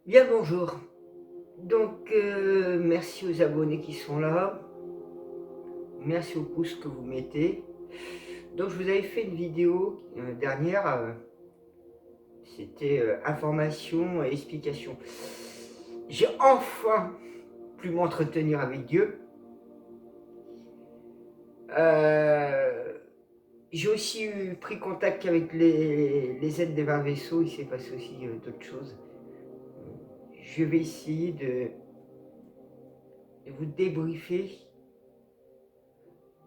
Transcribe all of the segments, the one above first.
Bien bonjour. Donc merci aux abonnés qui sont là. Merci aux pouces que vous mettez. Donc je vous avais fait une vidéo dernière, c'était information et explication. J'ai enfin pu m'entretenir avec Dieu. J'ai aussi pris contact avec les aides des 20 vaisseaux. Il s'est passé aussi d'autres choses. Je vais essayer de vous débriefer.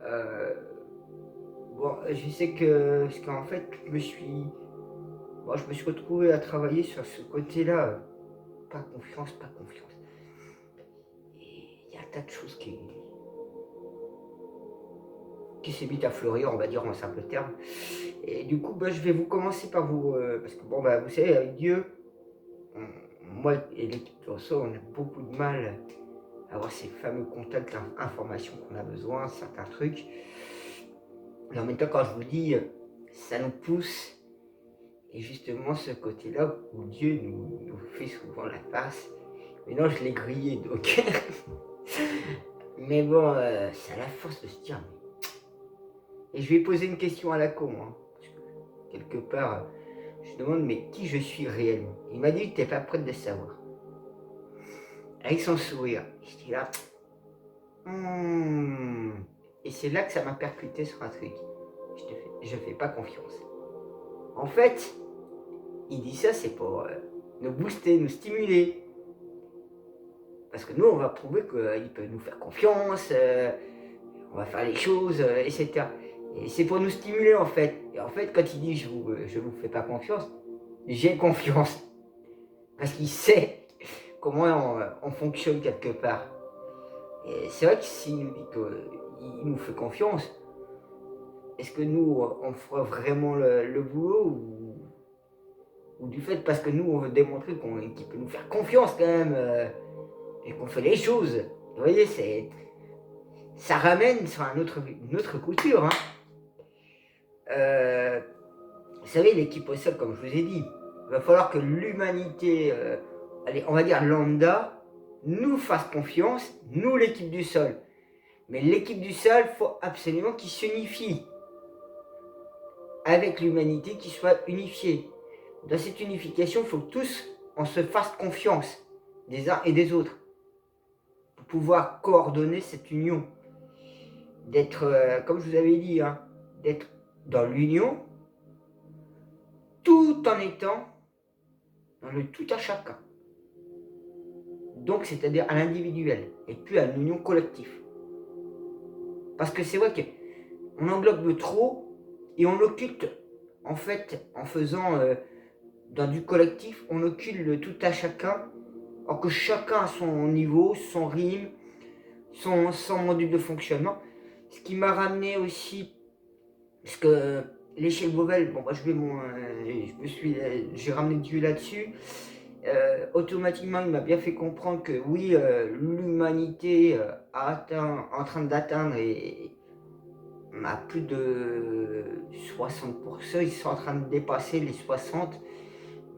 Euh, Bon, je sais que, parce qu'en fait, je me suis retrouvé à travailler sur ce côté-là, pas confiance, pas confiance. Et il y a un tas de choses qui s'est mis à fleurir, on va dire en simple terme. Et du coup, je vais vous commencer par vous, parce que bon, vous savez, avec Dieu, moi et l'équipe de Rosso, on a beaucoup de mal à avoir ces fameux contacts, informations qu'on a besoin, certains trucs. Mais en même temps, quand je vous dis, ça nous pousse. Et justement, ce côté-là où Dieu nous fait souvent la passe. Maintenant, je l'ai grillé, donc. Mais bon, c'est à la force de se dire. Et je vais poser une question à la con, hein, parce que quelque part, je demande, mais qui je suis réellement? Il m'a dit, t'es pas prête de savoir. Avec son sourire. Je dis là, Et c'est là que ça m'a percuté sur un truc. Je fais pas confiance. En fait, il dit ça, c'est pour nous booster, nous stimuler. Parce que nous, on va prouver qu'il peut nous faire confiance, on va faire les choses, etc. Et c'est pour nous stimuler, en fait. Et en fait, quand il dit je vous fais pas confiance, j'ai confiance. Parce qu'il sait comment on fonctionne quelque part. Et c'est vrai que s'il nous dit qu'il nous fait confiance, est-ce que nous, on fera vraiment le boulot ou du fait parce que nous, on veut démontrer qu'il peut nous faire confiance quand même et qu'on fait les choses. Vous voyez, ça ramène sur une autre couture. Hein. Euh, vous savez, l'équipe au sol, comme je vous ai dit, il va falloir que l'humanité, allez, on va dire lambda, nous fasse confiance, nous l'équipe du sol. Mais l'équipe du sol, il faut absolument qu'il s'unifie avec l'humanité, qui soit unifiée. Dans cette unification, il faut que tous, on se fasse confiance des uns et des autres pour pouvoir coordonner cette union. D'être, comme je vous avais dit, hein, d'être dans l'union, tout en étant dans le tout à chacun. Donc, c'est-à-dire à l'individuel, et puis à l'union collective. Parce que c'est vrai qu'on englobe le trop, et on l'occulte, en fait, en faisant dans du collectif, on occulte le tout à chacun, alors que chacun a son niveau, son rythme, son module de fonctionnement. Ce qui m'a ramené aussi, parce que l'échelle Beauvais, j'ai ramené Dieu là-dessus. Automatiquement, il m'a bien fait comprendre que oui, l'humanité en train d'atteindre à plus de 60%, ils sont en train de dépasser les 60,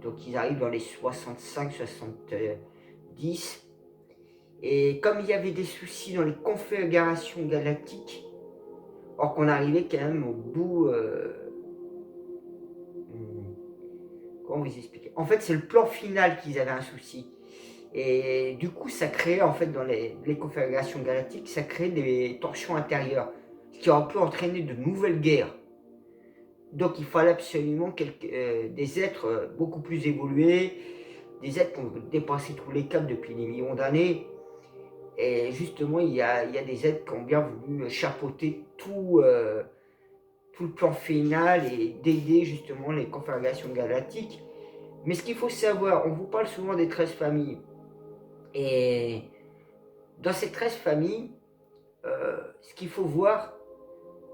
donc ils arrivent dans les 65, 70. Et comme il y avait des soucis dans les configurations galactiques, or qu'on arrivait quand même au bout. Comment vous expliquer? En fait, c'est le plan final qu'ils avaient un souci. Et du coup, ça crée, en fait, dans les configurations galactiques, ça crée des tensions intérieures, ce qui aurait pu entraîner de nouvelles guerres. Donc, il fallait absolument des êtres beaucoup plus évolués, des êtres qui ont dépassé tous les caps depuis des millions d'années. Et justement, il y a des êtres qui ont bien voulu chapeauter tout le plan final et d'aider justement les configurations galactiques. Mais ce qu'il faut savoir, on vous parle souvent des 13 familles. Et dans ces 13 familles, ce qu'il faut voir,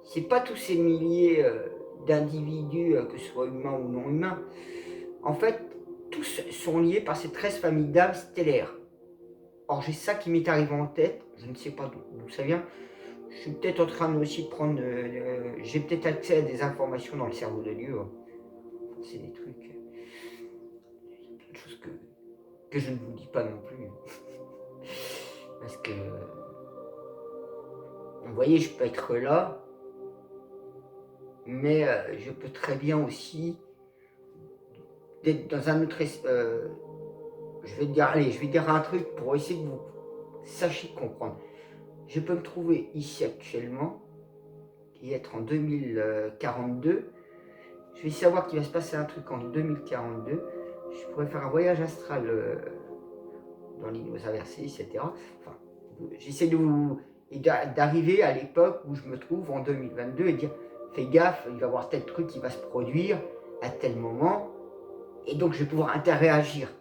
c'est pas tous ces milliers d'individus, que ce soit humains ou non humains. En fait, tous sont liés par ces 13 familles d'âmes stellaires. Or, j'ai ça qui m'est arrivé en tête, je ne sais pas d'où ça vient. Je suis peut-être en train aussi de prendre. J'ai peut-être accès à des informations dans le cerveau de Dieu. Hein. C'est des trucs. Plein de choses que que je ne vous dis pas non plus. Parce que, vous voyez, je peux être là, mais je peux très bien aussi être dans un autre... je vais dire, allez, je vais dire un truc pour essayer que vous sachiez comprendre. Je peux me trouver ici actuellement, et être en 2042. Je vais savoir qu'il va se passer un truc en 2042. Je pourrais faire un voyage astral dans l'île inversée, etc. Enfin, j'essaie de vous d'arriver à l'époque où je me trouve en 2022 et dire fais gaffe, il va y avoir tel truc qui va se produire à tel moment, et donc je vais pouvoir interréagir.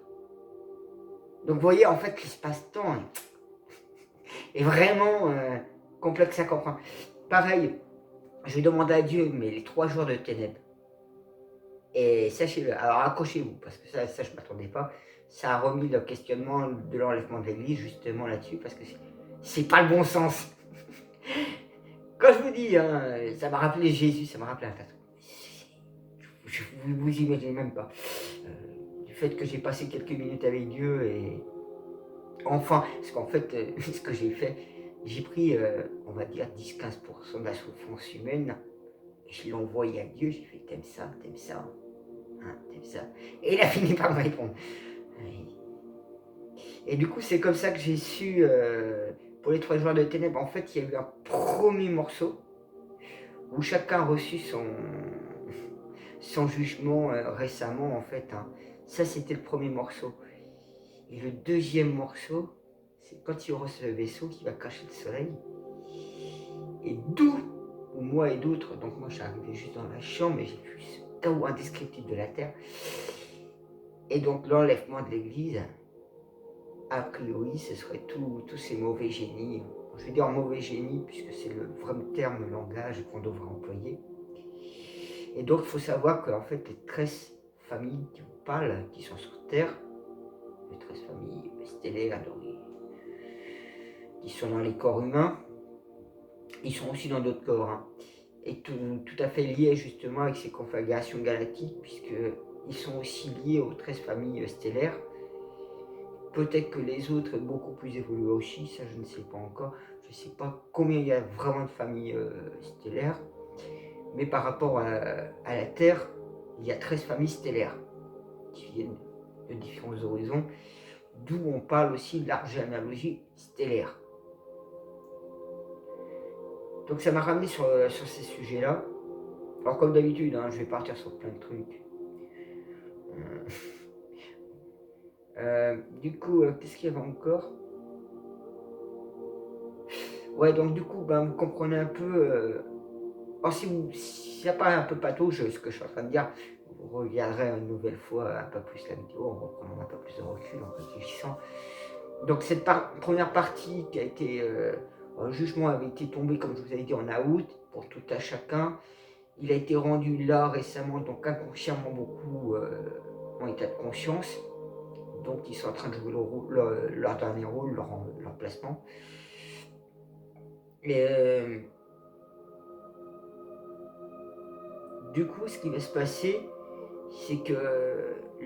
Donc vous voyez, en fait, l'espace-temps est vraiment complexe à comprendre. Pareil, je vais demander à Dieu, mais les 3 jours de ténèbres. Et sachez-le, alors accrochez-vous, parce que ça je ne m'attendais pas. Ça a remis le questionnement de l'enlèvement de l'église justement là-dessus, parce que c'est pas le bon sens. Quand je vous dis, hein, ça m'a rappelé Jésus, ça m'a rappelé un tas de trucs. Vous imaginez même pas. Du fait que j'ai passé quelques minutes avec Dieu et enfin, parce qu'en fait, ce que j'ai fait, j'ai pris, on va dire, 10-15% de la souffrance humaine, et je l'ai envoyé à Dieu, j'ai fait, t'aimes ça, hein, t'aimes ça. Et il a fini par me répondre. Et du coup, c'est comme ça que j'ai su, pour les 3 jours de ténèbres, en fait, il y a eu un premier morceau, où chacun a reçu son jugement récemment, en fait. Hein. Ça, c'était le premier morceau. Et le deuxième morceau, c'est quand il y aura ce vaisseau qui va cacher le soleil. Et d'où, ou moi et d'autres, donc moi je suis arrivé juste dans la chambre, mais j'ai vu ce chaos indescriptible de la Terre. Et donc l'enlèvement de l'Église, a priori, ce serait tous ces mauvais génies. Je vais dire mauvais génie, puisque c'est le vrai terme, le langage qu'on devrait employer. Et donc il faut savoir qu'en fait, les 13 familles qui vous parlent, qui sont sur Terre, les 13 familles stellaires, qui sont dans les corps humains, ils sont aussi dans d'autres corps, hein, et tout à fait liés justement avec ces conflagrations galactiques, puisqu'ils sont aussi liés aux 13 familles stellaires. Peut-être que les autres beaucoup plus évolués aussi, ça je ne sais pas encore. Je ne sais pas combien il y a vraiment de familles stellaires, mais par rapport à la Terre, il y a 13 familles stellaires qui viennent de différents horizons, d'où on parle aussi de large analogie stellaire. Donc ça m'a ramené sur ces sujets-là. Alors comme d'habitude, hein, je vais partir sur plein de trucs. Du coup, qu'est-ce qu'il y avait encore? Ouais, donc du coup, vous comprenez un peu. Alors si ça paraît un peu patauge, ce que je suis en train de dire, vous regarderez une nouvelle fois un peu plus la vidéo, en reprenant un peu plus de recul, en réfléchissant. Donc cette première partie qui a été... le jugement avait été tombé, comme je vous avais dit, en août, pour tout à chacun. Il a été rendu là récemment, donc inconsciemment beaucoup en état de conscience. Donc ils sont en train de jouer leur dernier rôle, leur placement. Et du coup, ce qui va se passer, c'est que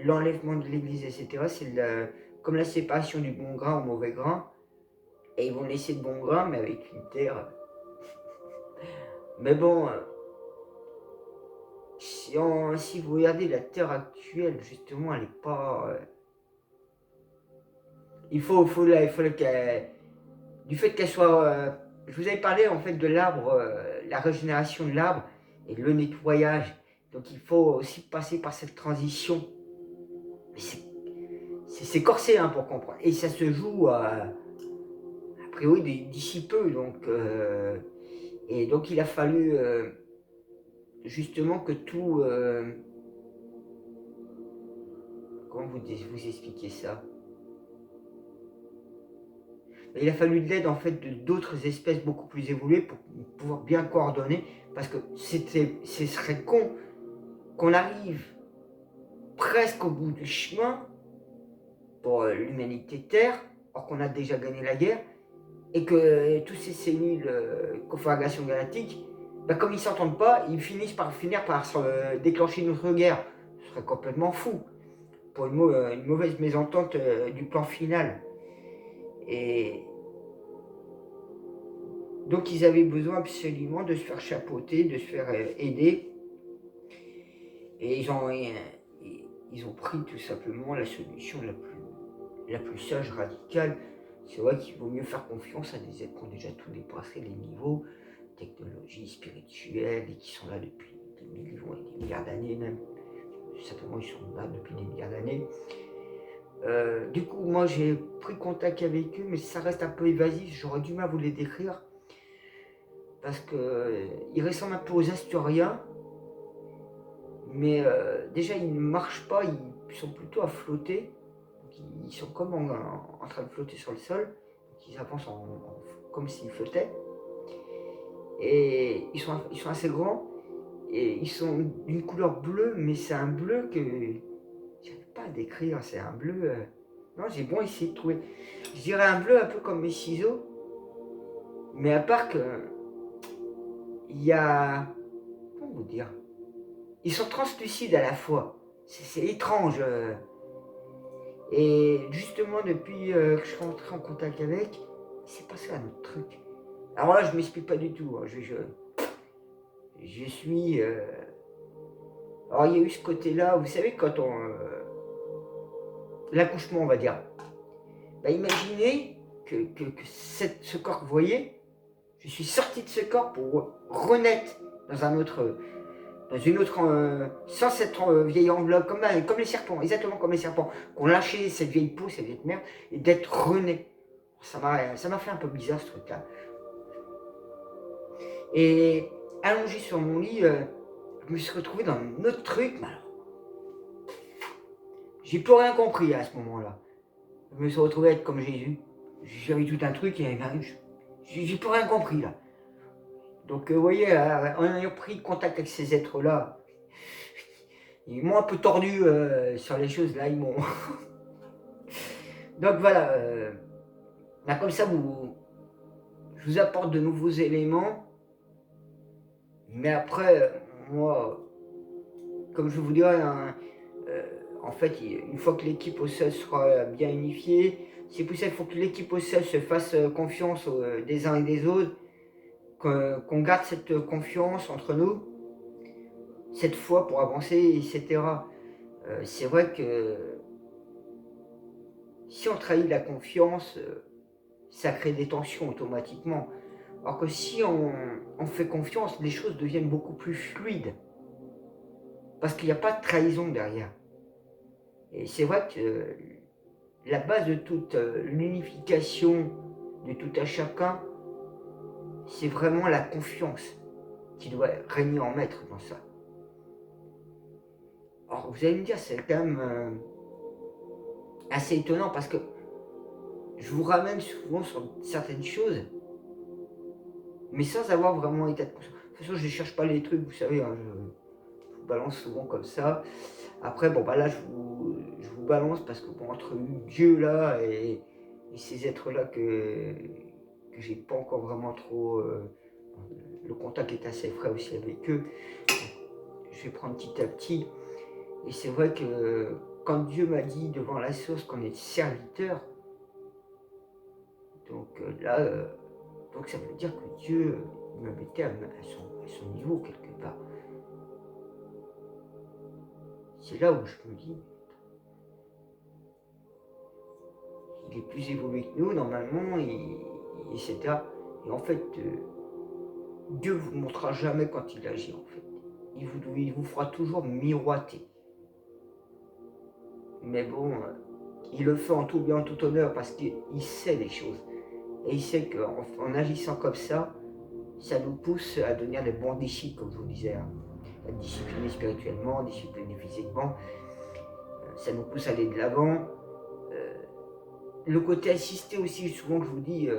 l'enlèvement de l'église, etc., c'est comme la séparation du bon grain au mauvais grain. Et ils vont laisser le bon grain, mais avec une terre. Mais bon, si vous regardez la terre actuelle, justement, elle n'est pas... il faut qu'elle... Du fait qu'elle soit... je vous avais parlé en fait de l'arbre, la régénération de l'arbre et le nettoyage. Donc il faut aussi passer par cette transition. C'est corsé hein, pour comprendre. Et ça se joue a priori d'ici peu. Et donc il a fallu justement que tout... comment vous expliquer ça? Il a fallu de l'aide en fait d'autres espèces beaucoup plus évoluées pour pouvoir bien coordonner, parce que ce serait con qu'on arrive presque au bout du chemin pour l'humanité Terre, or qu'on a déjà gagné la guerre, et que tous ces cellules conflagration galactique, comme ils ne s'entendent pas, ils finissent par finir par déclencher une autre guerre. Ce serait complètement fou. pour une mauvaise mésentente du plan final. Et donc ils avaient besoin absolument de se faire chapeauter, de se faire aider. Et ils ont pris tout simplement la solution la plus sage, radicale. C'est vrai qu'il vaut mieux faire confiance à des êtres qui ont déjà tout dépassé les niveaux, technologie, spirituelle, et qui sont là depuis des millions et des milliards d'années même. Simplement, ils sont là depuis des milliards d'années. Du coup, moi, j'ai pris contact avec eux, mais ça reste un peu évasif. J'aurais du mal à vous les décrire. Parce qu'ils ressemblent un peu aux Asturiens. Mais déjà, ils ne marchent pas, ils sont plutôt à flotter. Donc, ils sont comme en train de flotter sur le sol. Donc, ils avancent comme s'ils flottaient. Et ils sont assez grands. Et ils sont d'une couleur bleue, mais c'est un bleu que j'arrive pas à décrire. C'est un bleu. Non, j'ai bon essayé de trouver. Je dirais un bleu un peu comme mes ciseaux. Mais à part que. Il y a. Comment vous dire? Ils sont translucides à la fois. C'est étrange. Et justement, depuis que je suis rentré en contact avec, il s'est passé un autre truc. Alors là, je ne m'explique pas du tout. Hein. Je suis. Alors, il y a eu ce côté-là, vous savez, quand on. L'accouchement, on va dire. Bah, imaginez que ce corps que vous voyez, je suis sorti de ce corps pour renaître dans un autre. Dans une autre, sans cette vieille enveloppe, comme les serpents, exactement comme les serpents, qui ont lâché cette vieille peau, cette vieille merde, et d'être rené. Ça m'a fait un peu bizarre ce truc-là. Et allongé sur mon lit, je me suis retrouvé dans un autre truc, mais alors, j'ai plus rien compris à ce moment-là. Je me suis retrouvé à être comme Jésus. J'avais tout un truc et j'ai plus rien compris là. Donc vous voyez, en ayant pris contact avec ces êtres-là, ils m'ont un peu tordu sur les choses là, ils m'ont. Donc voilà, là, comme ça je vous apporte de nouveaux éléments, mais après, moi, comme je vous dirais, hein, en fait, une fois que l'équipe au sol sera bien unifiée, c'est pour ça qu'il faut que l'équipe au sol se fasse confiance des uns et des autres, qu'on garde cette confiance entre nous, cette foi pour avancer, etc. C'est vrai que si on trahit la confiance, ça crée des tensions automatiquement. Alors que si on fait confiance, les choses deviennent beaucoup plus fluides. Parce qu'il n'y a pas de trahison derrière. Et c'est vrai que la base de toute l'unification de tout à chacun, c'est vraiment la confiance qui doit régner en maître dans ça. Alors vous allez me dire, c'est quand même assez étonnant parce que je vous ramène souvent sur certaines choses, mais sans avoir vraiment état de conscience. De toute façon, je ne cherche pas les trucs, vous savez, hein, je vous balance souvent comme ça. Après, bon, bah là, je vous balance parce que bon, entre Dieu là et ces êtres-là que j'ai pas encore vraiment trop. Le contact est assez frais aussi avec eux. Je vais prendre petit à petit. Et c'est vrai que quand Dieu m'a dit devant la source qu'on est serviteur, donc là, donc ça veut dire que Dieu me mettait à son niveau quelque part. C'est là où je me dis, il est plus évolué que nous, normalement, etc. Et en fait, Dieu ne vous montrera jamais quand il agit, en fait. Il vous fera toujours miroiter. Mais bon, il le fait en tout bien, en tout honneur, parce qu'il sait les choses. Et il sait qu'en agissant comme ça nous pousse à devenir des bons disciples, comme je vous disais. Hein. À discipliner spirituellement, discipliner physiquement. Ça nous pousse à aller de l'avant. Le côté assisté aussi, souvent que je vous dis,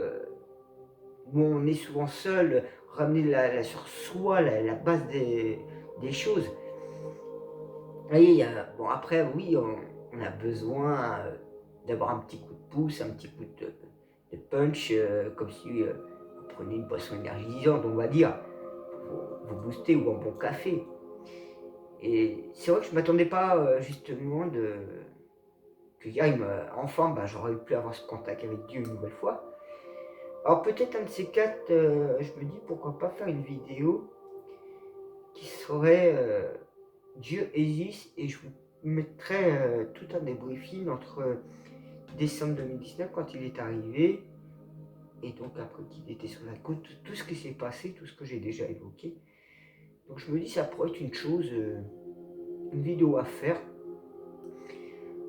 où on est souvent seul, ramener sur soi la base des choses. Vous voyez, bon après, oui, on a besoin d'avoir un petit coup de pouce, un petit coup de punch, comme si vous preniez une boisson énergisante, on va dire, pour vous booster ou un bon café. Et c'est vrai que je ne m'attendais pas justement que hier, enfin, j'aurais pu avoir ce contact avec Dieu une nouvelle fois. Alors peut-être un de ces quatre, je me dis pourquoi pas faire une vidéo qui serait Dieu existe, et je vous mettrai tout un débriefing entre décembre 2019 quand il est arrivé et donc après qu'il était sur la côte, tout ce qui s'est passé, tout ce que j'ai déjà évoqué. Donc je me dis ça pourrait être une chose, une vidéo à faire.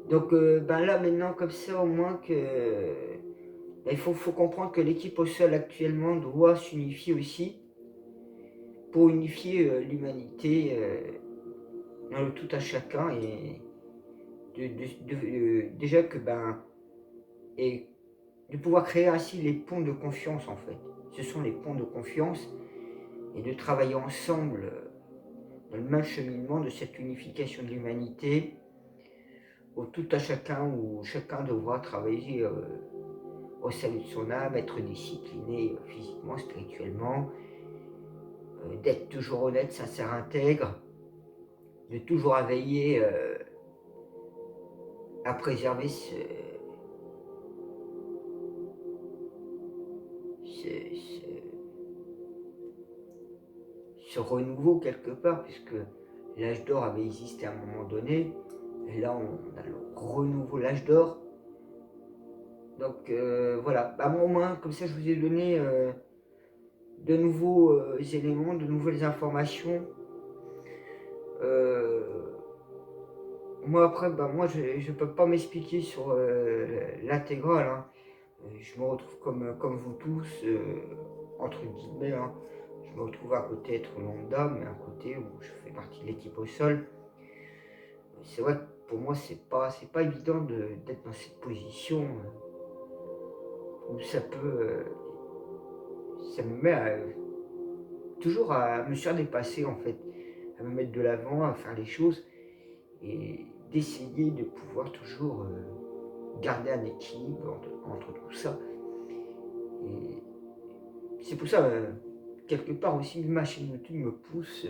Donc là maintenant comme ça au moins que il faut comprendre que l'équipe au sol actuellement doit s'unifier aussi pour unifier l'humanité dans le tout à chacun, et déjà que et de pouvoir créer ainsi les ponts de confiance en fait. Ce sont les ponts de confiance, et de travailler ensemble dans le même cheminement de cette unification de l'humanité au tout à chacun, où chacun devra travailler au salut de son âme, être discipliné physiquement, spirituellement, d'être toujours honnête, sincère, intègre, de toujours à veiller à préserver ce, ce renouveau quelque part, puisque l'âge d'or avait existé à un moment donné, et là on a le renouveau, l'âge d'or. Donc voilà, au moins comme ça je vous ai donné de nouveaux éléments, de nouvelles informations. Euh, Moi après, moi je ne peux pas m'expliquer sur l'intégrale, hein. Je me retrouve comme vous tous, entre guillemets, hein. Je me retrouve à côté être lambda, mais à côté où je fais partie de l'équipe au sol. C'est vrai que pour moi c'est pas évident d'être dans cette position où ça me met toujours à me surdépasser en fait, à me mettre de l'avant, à faire les choses, et d'essayer de pouvoir toujours garder un équilibre entre tout ça. Et c'est pour ça, quelque part aussi, ma chaîne YouTube me pousse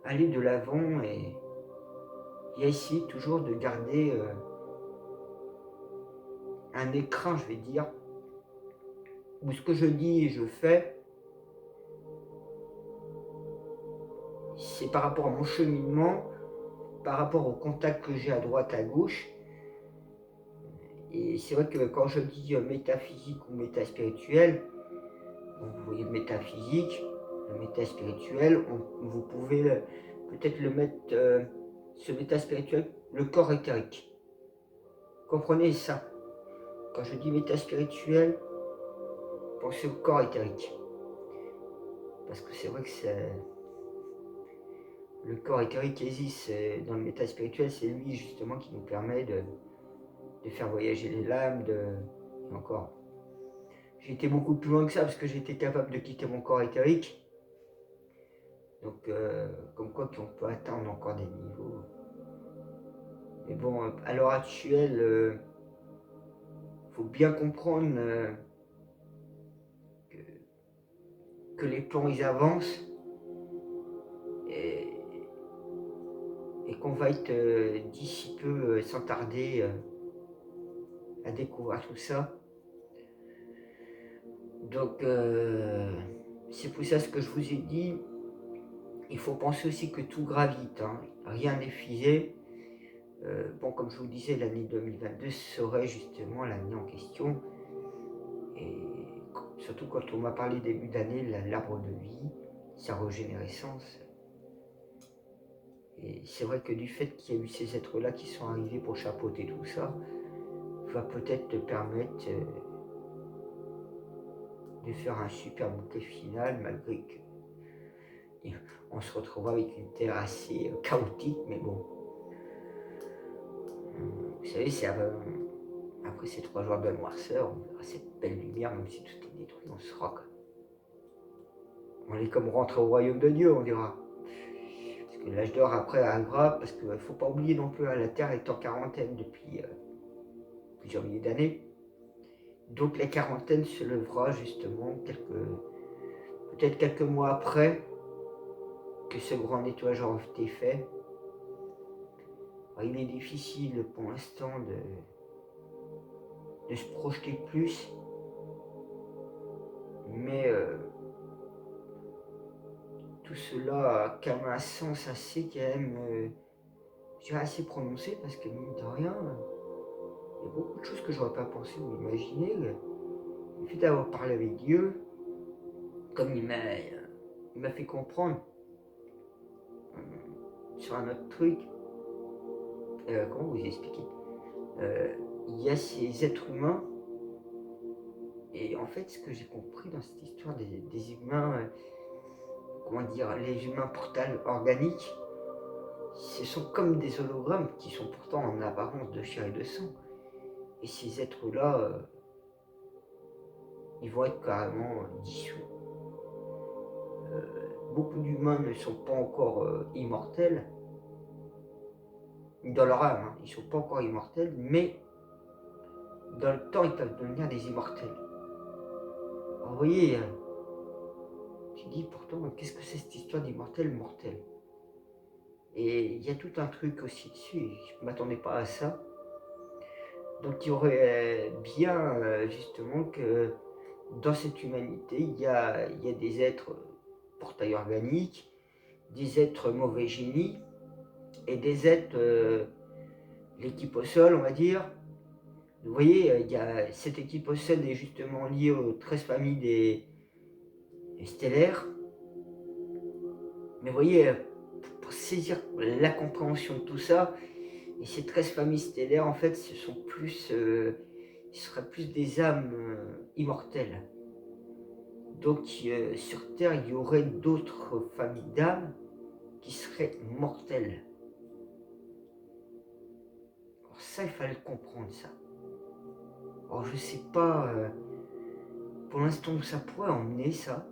à aller de l'avant, et à essayer toujours de garder un écran, je vais dire, où ce que je dis et je fais, c'est par rapport à mon cheminement, par rapport au contact que j'ai à droite, à gauche. Et c'est vrai que quand je dis métaphysique ou métaspirituel, donc vous voyez le métaphysique, le métaspirituel, vous pouvez peut-être le mettre, ce métaspirituel, le corps éthérique. Comprenez ça. Quand je dis métaspirituel, pensez au corps éthérique. Parce que c'est vrai que le corps éthérique existe dans le métaspirituel, c'est lui justement qui nous permet de faire voyager les lames, et encore. J'ai été beaucoup plus loin que ça, parce que j'ai été capable de quitter mon corps éthérique. Donc, comme quoi qu'on peut atteindre encore des niveaux. Mais bon, à l'heure actuelle, faut bien comprendre que les plans ils avancent, et, qu'on va être d'ici peu, sans tarder, à découvrir tout ça. Donc, c'est pour ça ce que je vous ai dit. Il faut penser aussi que tout gravite, hein. Rien n'est figé. Comme je vous disais, l'année 2022 serait justement l'année en question. Et surtout quand on m'a parlé début d'année, l'arbre de vie, sa régénérescence. Et c'est vrai que du fait qu'il y a eu ces êtres-là qui sont arrivés pour chapeauter tout ça, va peut-être te permettre de faire un super bouquet final, malgré que on se retrouvera avec une terre assez chaotique, mais bon. Vous savez, c'est après ces 3 jours de noirceur, on verra cette belle lumière, même si tout est détruit, on sera comme... On est comme rentré au royaume de Dieu, on dira. Parce que l'âge d'or après arrivera, parce qu'il ne faut pas oublier non plus, la Terre est en quarantaine depuis plusieurs milliers d'années. Donc la quarantaine se levera justement peut-être quelques mois après que ce grand nettoyage aura été fait. il est difficile pour l'instant de se projeter plus, mais tout cela a quand même un sens assez quand même, je dirais assez prononcé, parce que mine de rien, il y a beaucoup de choses que j'aurais pas pensé ou imaginé. Le fait d'avoir parlé avec Dieu, comme il m'a fait comprendre sur un autre truc, comment vous expliquer, il y a ces êtres humains, et en fait ce que j'ai compris dans cette histoire des humains, comment dire, les humains portales organiques, ce sont comme des hologrammes qui sont pourtant en apparence de chair et de sang. Et ces êtres-là, ils vont être carrément dissous. Beaucoup d'humains ne sont pas encore immortels, dans leur âme, hein, ils ne sont pas encore immortels, mais dans le temps, ils peuvent devenir des immortels. Alors, vous voyez, tu dis pourtant, qu'est-ce que c'est cette histoire d'immortel mortel? Et il y a tout un truc aussi dessus, je ne m'attendais pas à ça. Donc il y aurait bien justement que dans cette humanité, il y a des êtres portails organiques, des êtres mauvais génies, et des êtres, l'équipe au sol, on va dire. Vous voyez, il y a cette équipe au sol est justement liée aux 13 familles des stellaires. Mais vous voyez, pour saisir la compréhension de tout ça, et ces 13 familles stellaires, en fait, ce seraient plus des âmes immortelles. Donc sur Terre, il y aurait d'autres familles d'âmes qui seraient mortelles. Alors ça, il fallait comprendre ça. Alors je sais pas pour l'instant où ça pourrait emmener ça.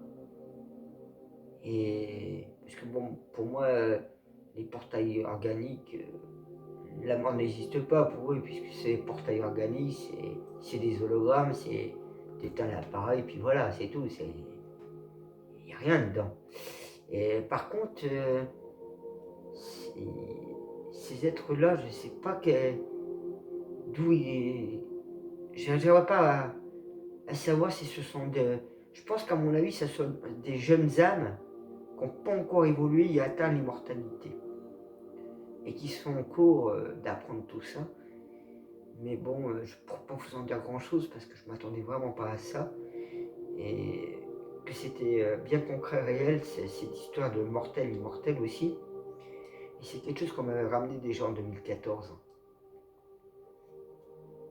Et parce que bon, pour moi, les portails organiques, la mort n'existe pas pour eux, puisque c'est portail organique, c'est des hologrammes, c'est t'éteins l'appareil, puis voilà, c'est tout, il n'y a rien dedans. Et par contre, ces êtres-là, je ne sais pas d'où ils... Je n'arrive pas à savoir si ce sont des... Je pense qu'à mon avis, ce sont des jeunes âmes qui n'ont pas encore évolué et atteint l'immortalité. Et qui sont en cours d'apprendre tout ça. Mais bon, je ne pourrais pas vous en dire grand-chose parce que je ne m'attendais vraiment pas à ça. Et que c'était bien concret, réel, cette histoire de mortel, immortel aussi. Et c'est quelque chose qu'on m'avait ramené déjà en 2014.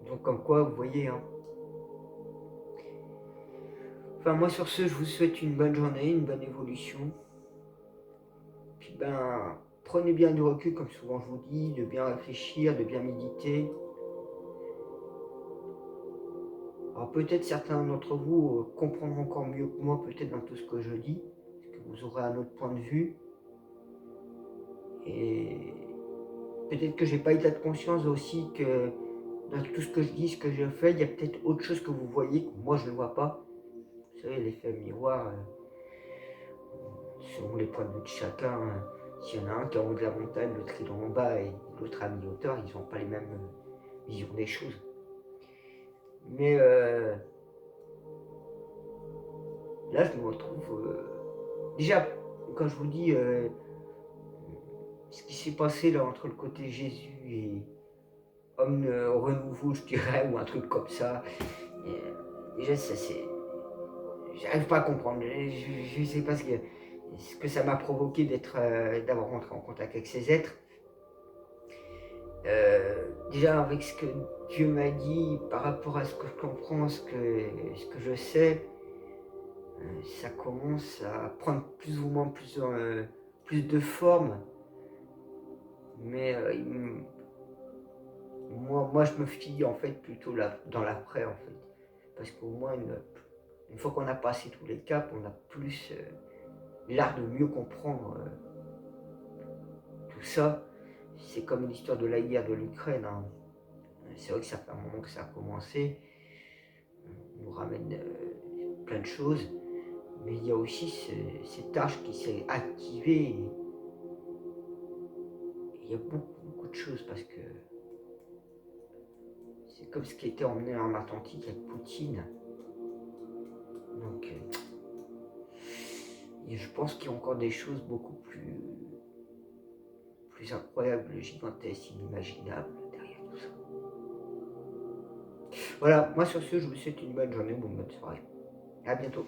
Donc comme quoi, vous voyez, hein. Enfin moi sur ce, je vous souhaite une bonne journée, une bonne évolution. Puis ben, prenez bien du recul, comme souvent je vous dis, de bien réfléchir, de bien méditer. Alors peut-être certains d'entre vous comprendront encore mieux que moi, peut-être dans tout ce que je dis, parce que vous aurez un autre point de vue. Et peut-être que j'ai pas état de conscience aussi que dans tout ce que je dis, ce que je fais, il y a peut-être autre chose que vous voyez, que moi je ne vois pas. Vous savez, l'effet miroir, selon les points de vue de chacun, s'il y en a un qui est en haut de la montagne, l'autre qui est en bas et l'autre à mi-hauteur, ils n'ont pas les mêmes visions des choses. Mais là, je me retrouve... déjà, quand je vous dis ce qui s'est passé là entre le côté Jésus et homme renouveau, je dirais, ou un truc comme ça, déjà, ça c'est... J'arrive pas à comprendre. Je ne sais pas ce que ça m'a provoqué d'avoir rentré en contact avec ces êtres. Déjà avec ce que Dieu m'a dit par rapport à ce que je comprends, ce que je sais, ça commence à prendre plus ou moins plus de forme. Mais moi je me fie en fait plutôt dans l'après en fait. Parce qu'au moins une fois qu'on a passé tous les caps, on a plus l'art de mieux comprendre tout ça. C'est comme l'histoire de la guerre de l'Ukraine, hein. C'est vrai que ça fait un moment que ça a commencé. On nous ramène plein de choses. Mais il y a aussi cette tâche qui s'est activée. Il y a beaucoup de autre chose parce que c'est comme ce qui était emmené en Atlantique avec Poutine. Donc, et je pense qu'il y a encore des choses beaucoup plus incroyables, gigantesques, inimaginables derrière tout ça. Voilà, moi sur ce, je vous souhaite une bonne journée ou une bonne soirée. À bientôt.